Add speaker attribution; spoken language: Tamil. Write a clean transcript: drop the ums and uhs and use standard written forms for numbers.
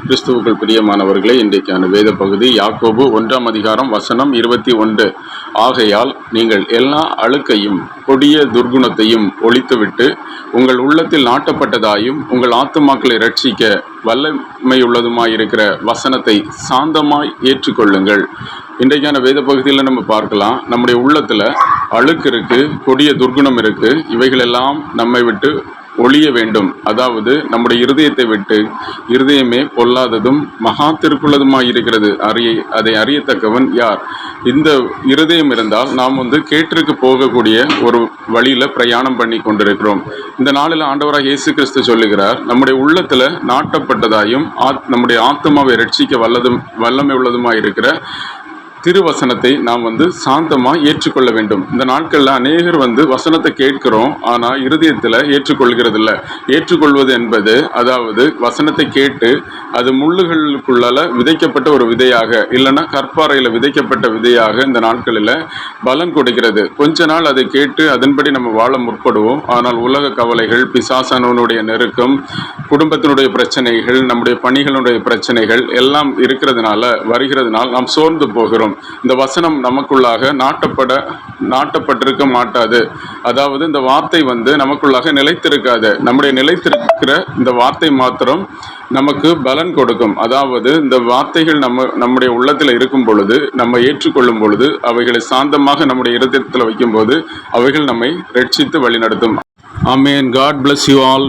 Speaker 1: கிறிஸ்துவுக்குள் பிரியமானவர்களே, இன்றைக்கான வேத பகுதி யாக்கோபு 1 அதிகாரம் வசனம் 21. ஆகையால் நீங்கள் எல்லா அழுக்கையும் கொடிய துர்குணத்தையும் ஒழித்துவிட்டு உங்கள் உள்ளத்தில் நாட்டப்பட்டதாயும் உங்கள் ஆத்துமாக்களை ரட்சிக்க வல்லமையுள்ளதுமாயிருக்கிற வசனத்தை சாந்தமாய் ஏற்றுக்கொள்ளுங்கள். இன்றைக்கான வேத பகுதியில் நம்ம பார்க்கலாம், நம்முடைய உள்ளத்தில் அழுக்கு இருக்கு, கொடிய துர்குணம் இருக்கு. இவைகளெல்லாம் நம்மை விட்டு ஒழிய வேண்டும். அதாவது நம்முடைய இருதயத்தை விட்டு, இருதயமே பொல்லாததும் மகா திருக்குள்ளதுமாயிருக்கிறது, அதை அறியத்தக்கவன் யார்? இந்த இருதயம் இருந்தால் நாம் கேட்டிற்கு போகக்கூடிய ஒரு வழியில் பிரயாணம் பண்ணி கொண்டிருக்கிறோம். இந்த நாளில் ஆண்டவராக இயேசு கிறிஸ்து சொல்லுகிறார், நம்முடைய உள்ளத்தில் நாட்டப்பட்டதாயும் நம்முடைய ஆத்மாவை ரட்சிக்க வல்லமை உள்ளதுமாயிருக்கிற திருவசனத்தை நாம் சாந்தமாக ஏற்றுக்கொள்ள வேண்டும். இந்த நாட்களில் அநேகர் வசனத்தை கேட்கிறோம், ஆனால் இருதயத்தில் ஏற்றுக்கொள்கிறதில்ல. ஏற்றுக்கொள்வது என்பது, அதாவது வசனத்தை கேட்டு அது முள்ளுகளுக்குள்ளால விதைக்கப்பட்ட ஒரு விதையாக, இல்லைன்னா கற்பாறையில் விதைக்கப்பட்ட விதையாக இந்த நாட்களில் பலன் கொடுக்கிறது. கொஞ்ச நாள் அதை கேட்டு அதன்படி நம்ம வாழ முற்படுவோம். ஆனால் உலக கவலைகள், பிசாசானவனுடைய நெருக்கம், குடும்பத்தினுடைய பிரச்சனைகள், நம்முடைய பணிகளுடைய பிரச்சனைகள் எல்லாம் வருகிறதுனால் நாம் சோர்ந்து போகிறோம். இந்த வசனம் நமக்குள்ளாக நாட்டப்பட்டிருக்க மாட்டாது. அதாவது இந்த வார்த்தை நமக்குள்ளாக நிலைத்திருக்காது. நம்முடைய நிலைத்திருக்கிற இந்த வார்த்தை மாத்திரம் நமக்கு பலன் கொடுக்கும். அதாவது இந்த வார்த்தைகள் நம்முடைய உள்ளத்தில் இருக்கும் பொழுது, நம்ம ஏற்றுக்கொள்ளும் பொழுது, அவைகளை சாந்தமாக நம்முடைய இருதயத்தில் வைக்கும் போது அவைகள் நம்மை ரட்சித்து வழிநடத்தும். ஆமென். God bless you all.